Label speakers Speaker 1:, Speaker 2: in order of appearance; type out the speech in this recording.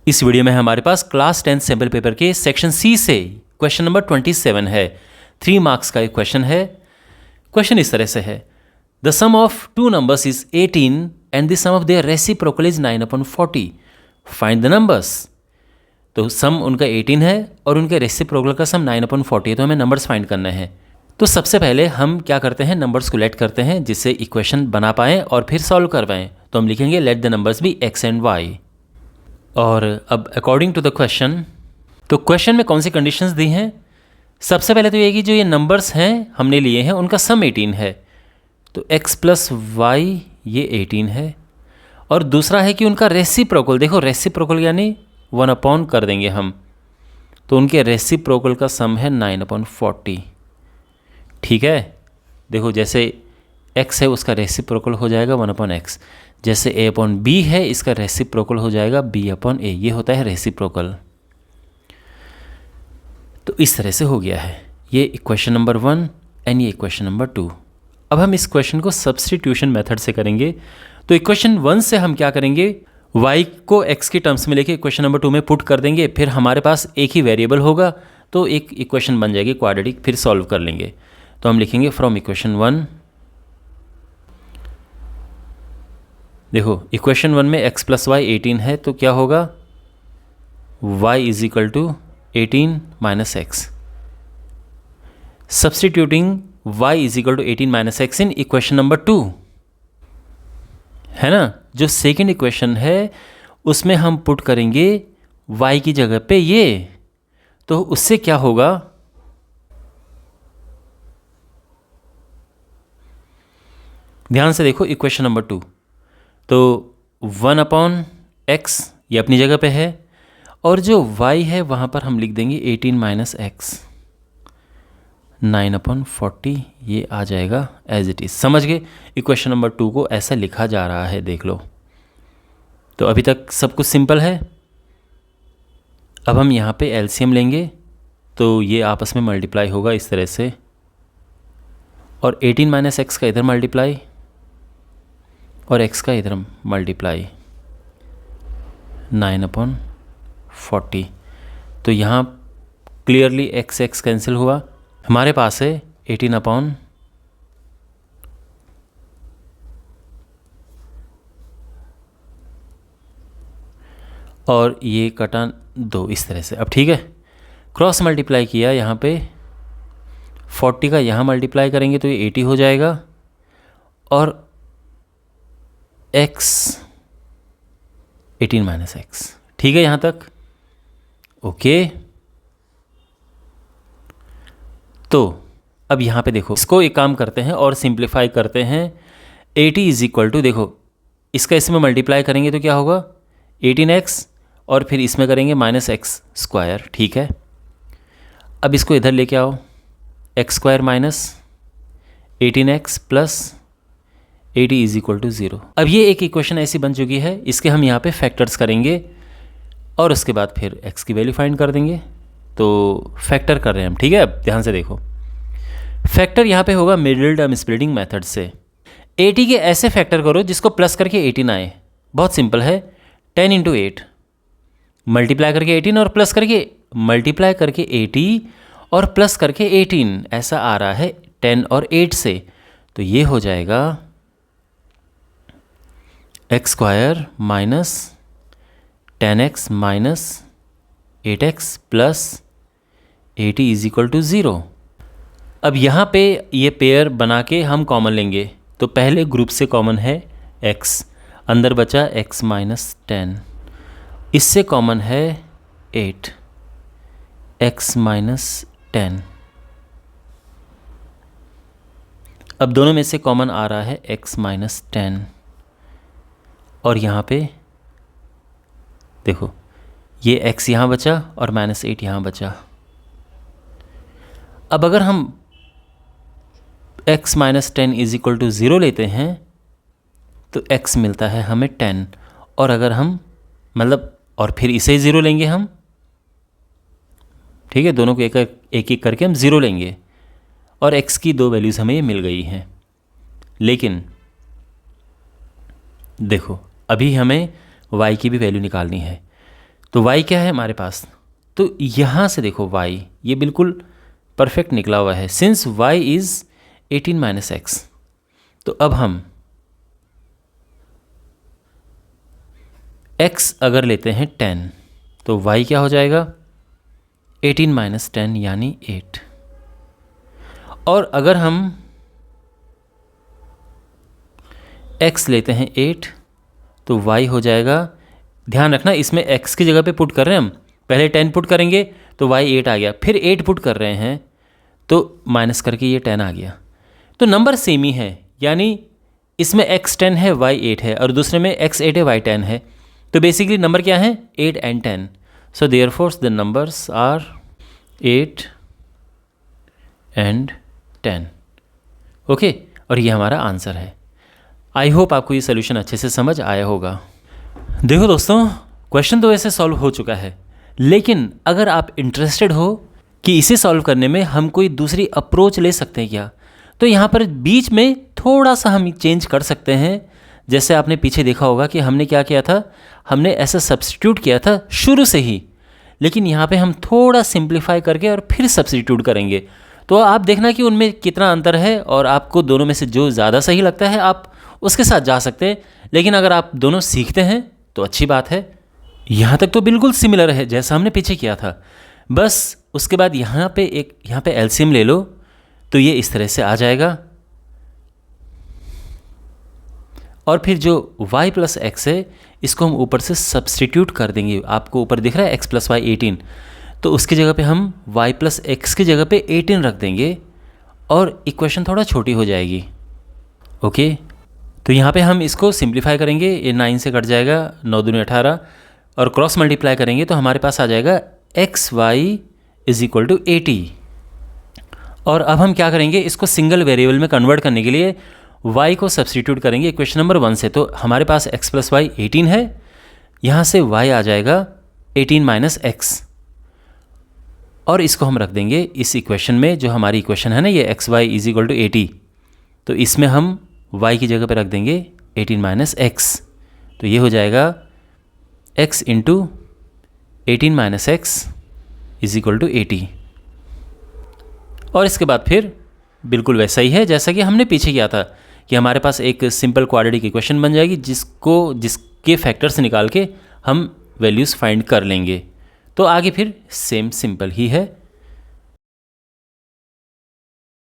Speaker 1: इस वीडियो में हमारे पास क्लास 10 सैम्पल पेपर के सेक्शन सी से क्वेश्चन नंबर 27 है। 3 मार्क्स का एक क्वेश्चन है। क्वेश्चन इस तरह से है, the sum of two numbers is 18 and the sum of their reciprocal is 9/40, find the numbers. तो सम उनका 18 है और उनके रेसिप्रोकल का सम 9/40 है, तो हमें नंबर्स फाइंड करना है। तो सबसे पहले हम क्या करते हैं, नंबर्स को लेट करते हैं जिससे इक्वेशन बना पाएँ और फिर सॉल्व करवाएं। तो हम लिखेंगे let the numbers be x and y। और अब अकॉर्डिंग टू द क्वेश्चन, तो क्वेश्चन में कौन सी कंडीशंस दी हैं। सबसे पहले तो ये कि जो ये नंबर्स हैं हमने लिए हैं उनका सम 18 है, तो x प्लस वाई ये 18 है। और दूसरा है कि उनका रेसिप्रोकल, देखो रेसिप्रोकल यानी 1/, कर देंगे हम, तो उनके रेसिप्रोकल का सम है 9/40। ठीक है, देखो जैसे x है उसका रेसिप्रोकल हो जाएगा 1/x, जैसे a/b है इसका रेसिप्रोकल हो जाएगा b/a, ये होता है रेसिप्रोकल। तो इस तरह से हो गया है ये इक्वेशन नंबर 1 एंड ये इक्वेशन नंबर 2। अब हम इस क्वेश्चन को सब्स्टिट्यूशन मेथड से करेंगे। तो इक्वेशन 1 से हम क्या करेंगे, y को x के टर्म्स में लेके इक्वेशन नंबर 2 में पुट कर देंगे, फिर हमारे पास एक ही वेरिएबल होगा तो एक इक्वेशन बन जाएगी क्वाड्रेटिक, फिर सॉल्व कर लेंगे। तो हम लिखेंगे फ्रॉम इक्वेशन 1, देखो इक्वेशन 1 में x प्लस वाई 18 है, तो क्या होगा y is equal to 18 minus x. Substituting y is equal to 18 minus x in equation number 2, है ना। जो सेकेंड इक्वेशन है उसमें हम पुट करेंगे y की जगह पे ये, तो उससे क्या होगा, ध्यान से देखो इक्वेशन नंबर 2, तो 1/x ये अपनी जगह पे है और जो y है वहाँ पर हम लिख देंगे 18 माइनस एक्स, 9/40 ये आ जाएगा एज इट इज़। समझ गए, इक्वेशन नंबर 2 को ऐसा लिखा जा रहा है, देख लो। तो अभी तक सब कुछ सिंपल है। अब हम यहाँ पे एलसीएम लेंगे, तो ये आपस में मल्टीप्लाई होगा इस तरह से, और 18 माइनस एक्स का इधर मल्टीप्लाई और x का इधर मल्टीप्लाई 9/40। तो यहाँ क्लियरली x कैंसिल हुआ, हमारे पास है 18 और ये कटा 2 इस तरह से। अब ठीक है, क्रॉस मल्टीप्लाई किया, यहाँ पे 40 का यहाँ मल्टीप्लाई करेंगे तो ये 80 हो जाएगा, और x 18 माइनस एक्स। ठीक है यहाँ तक, ओके। तो अब यहाँ पे देखो, इसको एक काम करते हैं और सिंप्लीफाई करते हैं। 80 इज इक्वल टू, देखो इसका इसमें मल्टीप्लाई करेंगे तो क्या होगा 18x, और फिर इसमें करेंगे माइनस एक्स स्क्वायर। ठीक है, अब इसको इधर लेके आओ, x square minus 18x plus 80 is equal to 0। अब ये एक इक्वेशन ऐसी बन चुकी है, इसके हम यहाँ पे फैक्टर्स करेंगे और उसके बाद फिर x की वैल्यू फाइंड कर देंगे। तो फैक्टर कर रहे हैं हम, ठीक है। अब ध्यान से देखो, फैक्टर यहाँ पे होगा मिडिल टर्म स्प्लिटिंग मेथड से। 80 के ऐसे फैक्टर करो जिसको प्लस करके 18 आए, बहुत सिंपल है। 10 × 8 मल्टीप्लाई करके 18 और प्लस करके मल्टीप्लाई करके 80 और प्लस करके 18, ऐसा आ रहा है 10 और 8 से। तो ये हो जाएगा x square minus 10x minus 8x plus 80 is equal to 0। अब यहाँ पे ये पेयर बना के हम कॉमन लेंगे, तो पहले ग्रुप से कॉमन है x, अंदर बचा x माइनस 10, इससे कॉमन है 8, x माइनस 10। अब दोनों में से कॉमन आ रहा है x माइनस 10, और यहाँ पे देखो ये x यहाँ बचा और माइनस 8 यहाँ बचा। अब अगर हम x minus 10 is equal to 0 लेते हैं तो x मिलता है हमें 10, और अगर हम मतलब और फिर इसे 0 लेंगे हम, ठीक है, दोनों को एक एक करके हम 0 लेंगे, और x की 2 वैल्यूज़ हमें ये मिल गई हैं। लेकिन देखो अभी हमें y की भी वैल्यू निकालनी है, तो y क्या है हमारे पास, तो यहाँ से देखो y ये बिल्कुल परफेक्ट निकला हुआ है, since y is 18 minus x. तो अब हम x अगर लेते हैं 10 तो y क्या हो जाएगा 18 माइनस 10 यानी 8। और अगर हम x लेते हैं 8 तो y हो जाएगा, ध्यान रखना इसमें x की जगह पे पुट कर रहे हैं हम, पहले 10 पुट करेंगे तो y 8 आ गया, फिर 8 पुट कर रहे हैं तो माइनस करके ये 10 आ गया। तो नंबर सेम ही है, यानी इसमें x 10 है y 8 है और दूसरे में x 8 है y 10 है। तो बेसिकली नंबर क्या है 8 and 10। So therefore the numbers are 8 and 10। Okay, और ये हमारा आंसर है। आई होप आपको ये सोल्यूशन अच्छे से समझ आया होगा। देखो दोस्तों, क्वेश्चन तो वैसे सॉल्व हो चुका है, लेकिन अगर आप इंटरेस्टेड हो कि इसे सॉल्व करने में हम कोई दूसरी अप्रोच ले सकते हैं क्या, तो यहाँ पर बीच में थोड़ा सा हम चेंज कर सकते हैं। जैसे आपने पीछे देखा होगा कि हमने क्या किया था, हमने ऐसा सब्स्टिट्यूट किया था शुरू से ही, लेकिन यहाँ पे हम थोड़ा सिंप्लीफाई करके और फिर सब्स्टिट्यूट करेंगे। तो आप देखना कि उनमें कितना अंतर है, और आपको दोनों में से जो ज़्यादा सही लगता है आप उसके साथ जा सकते हैं। लेकिन अगर आप दोनों सीखते हैं तो अच्छी बात है। यहाँ तक तो बिल्कुल सिमिलर है जैसा हमने पीछे किया था, बस उसके बाद यहाँ पे एलसीएम ले लो तो ये इस तरह से आ जाएगा। और फिर जो y प्लस एक्स है इसको हम ऊपर से सब्स्टिट्यूट कर देंगे। आपको ऊपर दिख रहा है x प्लस वाई 18, तो उसकी जगह पे हम y प्लस एक्स की जगह पे 18 रख देंगे और इक्वेशन थोड़ा छोटी हो जाएगी। ओके, तो यहाँ पे हम इसको सिंप्लीफाई करेंगे, ये 9 से कट जाएगा, 9 दूनी 18, और क्रॉस मल्टीप्लाई करेंगे तो हमारे पास आ जाएगा x y is equal to 80। और अब हम क्या करेंगे, इसको सिंगल वेरिएबल में कन्वर्ट करने के लिए y को सब्स्टिट्यूट करेंगे इक्वेशन नंबर 1 से। तो हमारे पास x प्लस वाई 18 है, यहाँ से y आ जाएगा 18 माइनस एक्स, और इसको हम रख देंगे इस इक्वेशन में, जो हमारी इक्वेशन है ना ये x y is equal to 80, तो इसमें हम y की जगह पे रख देंगे 18 माइनस एक्स। तो ये हो जाएगा x into 18 minus x is equal to 80। और इसके बाद फिर बिल्कुल वैसा ही है जैसा कि हमने पीछे किया था, कि हमारे पास एक सिंपल क्वाड्रेटिक इक्वेशन बन जाएगी जिसके फैक्टर्स निकाल के हम वैल्यूज़ फाइंड कर लेंगे। तो आगे फिर सेम सिंपल ही है।